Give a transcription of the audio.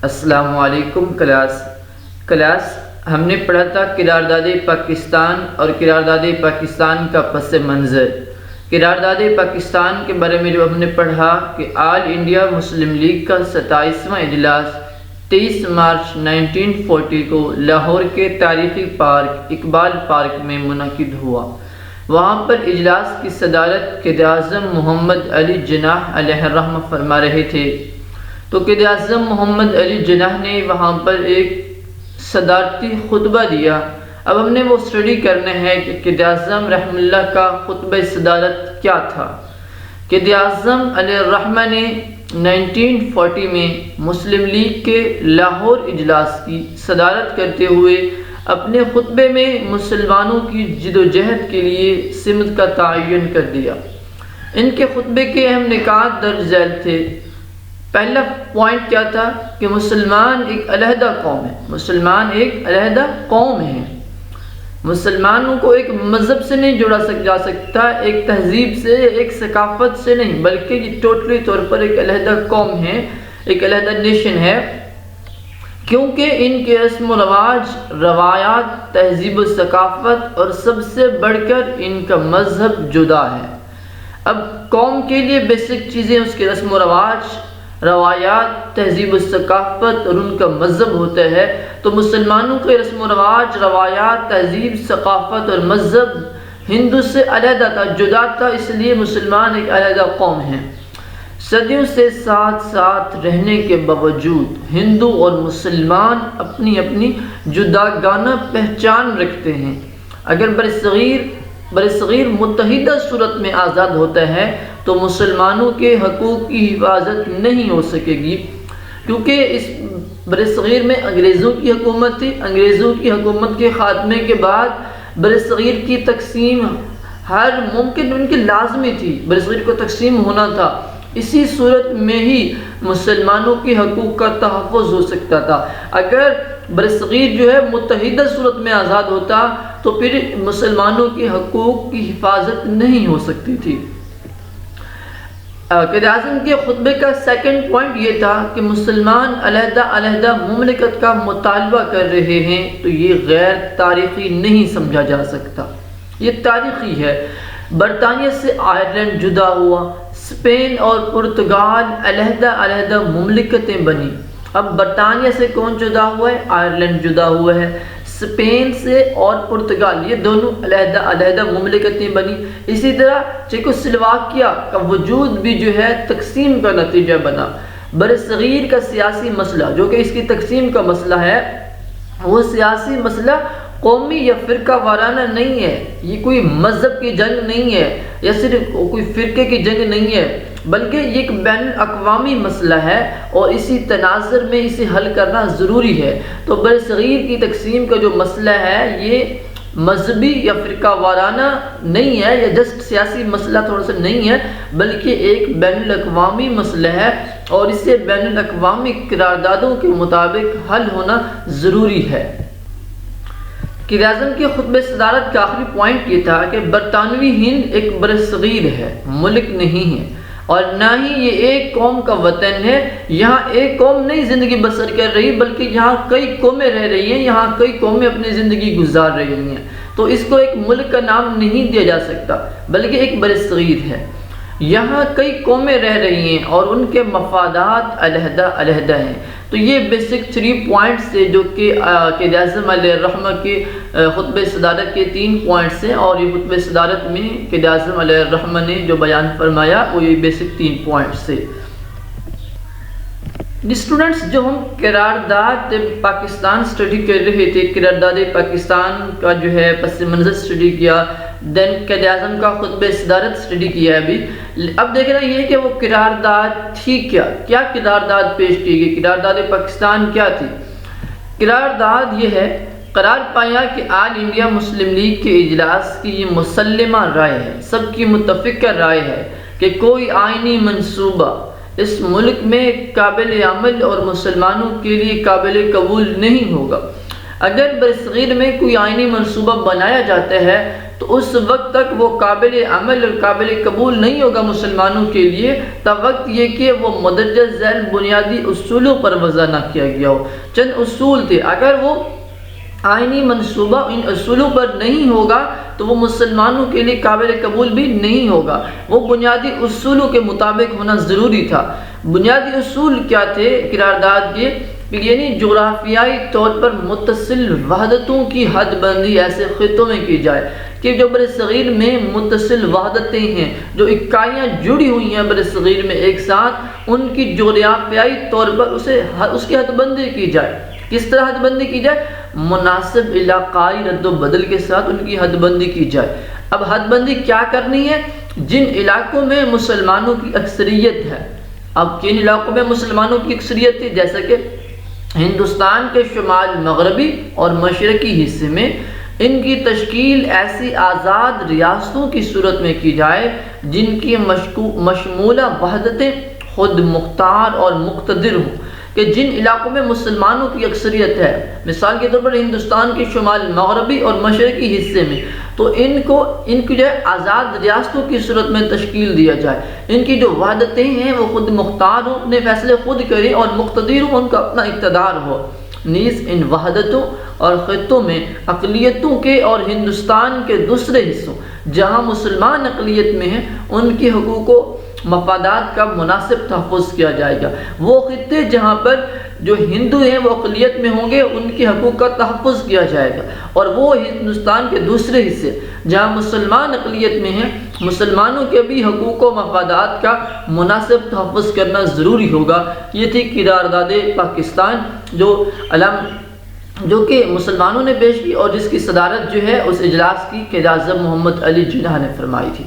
السلام علیکم کلاس ہم نے پڑھا تھا قرارداد پاکستان اور قرارداد پاکستان کا پس منظر۔ قرارداد پاکستان کے بارے میں جو ہم نے پڑھا کہ آل انڈیا مسلم لیگ کا 27واں اجلاس 23 مارچ 1940 کو لاہور کے تاریخی پارک اقبال پارک میں منعقد ہوا۔ وہاں پر اجلاس کی صدارت قائد اعظم محمد علی جناح علیہ الرحمہ فرما رہے تھے۔ تو قائد اعظم محمد علی جناح نے وہاں پر ایک صدارتی خطبہ دیا۔ اب ہم نے وہ اسٹڈی کرنا ہے کہ قائد اعظم رحمہ اللہ کا خطبہ صدارت کیا تھا۔ قائد اعظم علیہ الرحمہ نے 1940 میں مسلم لیگ کے لاہور اجلاس کی صدارت کرتے ہوئے اپنے خطبے میں مسلمانوں کی جد و جہد کے لیے سمت کا تعین کر دیا۔ ان کے خطبے کے اہم نکات درج ذیل تھے۔ پہلا پوائنٹ کیا تھا کہ مسلمان ایک علیحدہ قوم ہے، مسلمان ایک علیحدہ قوم ہے۔ مسلمانوں کو ایک مذہب سے نہیں جوڑا جا سکتا، ایک تہذیب سے، ایک ثقافت سے نہیں، بلکہ یہ ٹوٹلی طور پر ایک علیحدہ قوم ہے، ایک علیحدہ نیشن ہے، کیونکہ ان کے رسم و رواج، روایات، تہذیب و ثقافت اور سب سے بڑھ کر ان کا مذہب جدا ہے۔ اب قوم کے لیے بیسک چیزیں اس کے رسم و رواج، روایات، تہذیب و ثقافت اور ان کا مذہب ہوتا ہے، تو مسلمانوں کے رسم و رواج، روایات، تہذیب، ثقافت اور مذہب ہندو سے علیحدہ تھا، جدا تھا، اس لیے مسلمان ایک علیحدہ قوم ہے۔ صدیوں سے ساتھ ساتھ رہنے کے باوجود ہندو اور مسلمان اپنی اپنی جداگانہ پہچان رکھتے ہیں۔ اگر برصغیر متحدہ صورت میں آزاد ہوتا ہے تو مسلمانوں کے حقوق کی حفاظت نہیں ہو سکے گی، کیونکہ اس برصغیر میں انگریزوں کی حکومت تھی۔ انگریزوں کی حکومت کے خاتمے کے بعد برصغیر کی تقسیم ہر ممکن ان کی لازمی تھی، برصغیر کو تقسیم ہونا تھا۔ اسی صورت میں ہی مسلمانوں کے حقوق کا تحفظ ہو سکتا تھا۔ اگر برصغیر جو ہے متحدہ صورت میں آزاد ہوتا تو پھر مسلمانوں کے حقوق کی حفاظت نہیں ہو سکتی تھی۔ قائد اعظم کے خطبے کا سیکنڈ پوائنٹ یہ تھا کہ مسلمان علیحدہ علیحدہ مملکت کا مطالبہ کر رہے ہیں تو یہ غیر تاریخی نہیں سمجھا جا سکتا، یہ تاریخی ہے۔ برطانیہ سے آئرلینڈ جدا ہوا، اسپین اور پرتگال علیحدہ علیحدہ مملکتیں بنی۔ اب برطانیہ سے کون جدا ہوا ہے؟ آئرلینڈ جدا ہوا ہے۔ اسپین سے اور پرتگال یہ دونوں علیحدہ علیحدہ مملکتیں بنی۔ اسی طرح چیکوسلواکیہ کا وجود بھی جو ہے تقسیم کا نتیجہ بنا۔ برصغیر کا سیاسی مسئلہ جو کہ اس کی تقسیم کا مسئلہ ہے، وہ سیاسی مسئلہ قومی یا فرقہ وارانہ نہیں ہے، یہ کوئی مذہب کی جنگ نہیں ہے یا صرف کوئی فرقے کی جنگ نہیں ہے، بلکہ یہ ایک بین الاقوامی مسئلہ ہے اور اسی تناظر میں اسے حل کرنا ضروری ہے۔ تو برصغیر کی تقسیم کا جو مسئلہ ہے یہ مذہبی یا فرقہ وارانہ نہیں ہے، یا جسٹ سیاسی مسئلہ تھوڑا سا نہیں ہے، بلکہ ایک بین الاقوامی مسئلہ ہے اور اسے بین الاقوامی قراردادوں کے مطابق حل ہونا ضروری ہے۔ قائد اعظم کے خطبہ صدارت کا آخری پوائنٹ یہ تھا کہ برطانوی ہند ایک برصغیر ہے، ملک نہیں ہے، اور نہ ہی یہ ایک قوم کا وطن ہے۔ یہاں ایک قوم نہیں زندگی بسر کر رہی، بلکہ یہاں کئی قومیں رہ رہی ہیں، یہاں کئی قومیں اپنی زندگی گزار رہی ہیں، تو اس کو ایک ملک کا نام نہیں دیا جا سکتا، بلکہ ایک برصغیر ہے۔ یہاں کئی قومیں رہ رہی ہیں اور ان کے مفادات علیحدہ علیحدہ ہیں۔ تو یہ بیسک 3 پوائنٹس تھے جو کہ قائد اعظم علیہ الرحمہ کے خطبہ صدارت کے 3 پوائنٹس ہیں، اور یہ خطبہ صدارت میں قائد اعظم علیہ الرحمہ نے جو بیان فرمایا وہ یہ بیسک 3 پوائنٹس تھے۔ اسٹوڈنٹس، جو ہم قرارداد پاکستان اسٹڈی کر رہے تھے، قرارداد پاکستان کا جو ہے پس منظر اسٹڈی کیا، دین قائد اعظم کا خطبہ صدارت اسٹڈی کیا ہے ابھی۔ اب دیکھنا یہ ہے کہ وہ قرارداد تھی کیا قرارداد پیش کی گئی، قرارداد پاکستان کیا تھی۔ قرارداد یہ ہے، قرار پایا کہ آل انڈیا مسلم لیگ کے اجلاس کی یہ مسلمہ رائے ہے، سب کی متفقہ رائے ہے کہ کوئی آئینی منصوبہ اس ملک میں قابل عمل اور مسلمانوں کے لیے قابل قبول نہیں ہوگا۔ اگر برصغیر میں کوئی آئینی منصوبہ بنایا جاتا ہے تو اس وقت تک وہ قابل عمل اور قابل قبول نہیں ہوگا مسلمانوں کے لیے تب وقت یہ کہ وہ مدرجہ ذیل بنیادی اصولوں پر وضع نہ کیا گیا ہو۔ چند اصول تھے، اگر وہ آئینی منصوبہ ان اصولوں پر نہیں ہوگا تو وہ مسلمانوں کے لیے قابل قبول بھی نہیں ہوگا۔ وہ بنیادی اصولوں کے مطابق ہونا ضروری تھا۔ بنیادی اصول کیا تھے قرارداد کے؟ یعنی جغرافیائی طور پر متصل وحدتوں کی حد بندی ایسے خطوں میں کی جائے کہ جو بر صغیر میں متصل وحدتیں ہیں، جو اکائیاں جڑی ہوئی ہیں بر صغیر میں ایک ساتھ، ان کی جغرافیائی طور پر اس کی حد بندی کی جائے۔ کس طرح حد بندی کی جائے؟ مناسب علاقائی رد و بدل کے ساتھ ان کی حد بندی کی جائے۔ اب حد بندی کیا کرنی ہے؟ جن علاقوں میں مسلمانوں کی اکثریت ہے، اب کن علاقوں میں مسلمانوں کی اکثریت تھی؟ جیسا کہ ہندوستان کے شمال مغربی اور مشرقی حصے میں ان کی تشکیل ایسی آزاد ریاستوں کی صورت میں کی جائے جن کی مشمولہ وحدتیں خود مختار اور مقتدر ہوں، کہ جن علاقوں میں مسلمانوں کی اکثریت ہے، مثال کے طور پر ہندوستان کے شمال مغربی اور مشرقی حصے میں، تو ان کی جو ہے آزاد ریاستوں کی صورت میں تشکیل دیا جائے۔ ان کی جو وحدتیں ہیں وہ خود مختار ہوں، اپنے فیصلے خود کریں اور مقتدر ہوں، ان کا اپنا اقتدار ہو۔ نیز ان وحدتوں اور خطوں میں اقلیتوں کے اور ہندوستان کے دوسرے حصوں جہاں مسلمان اقلیت میں ہیں ان کے حقوق و مفادات کا مناسب تحفظ کیا جائے گا۔ وہ خطے جہاں پر جو ہندو ہیں وہ اقلیت میں ہوں گے ان کے حقوق کا تحفظ کیا جائے گا، اور وہ ہندوستان کے دوسرے حصے جہاں مسلمان اقلیت میں ہیں مسلمانوں کے بھی حقوق و مفادات کا مناسب تحفظ کرنا ضروری ہوگا۔ یہ تھی قرارداد پاکستان جو کہ مسلمانوں نے پیش کی اور جس کی صدارت جو ہے اس اجلاس کی قائد اعظم محمد علی جناح نے فرمائی تھی۔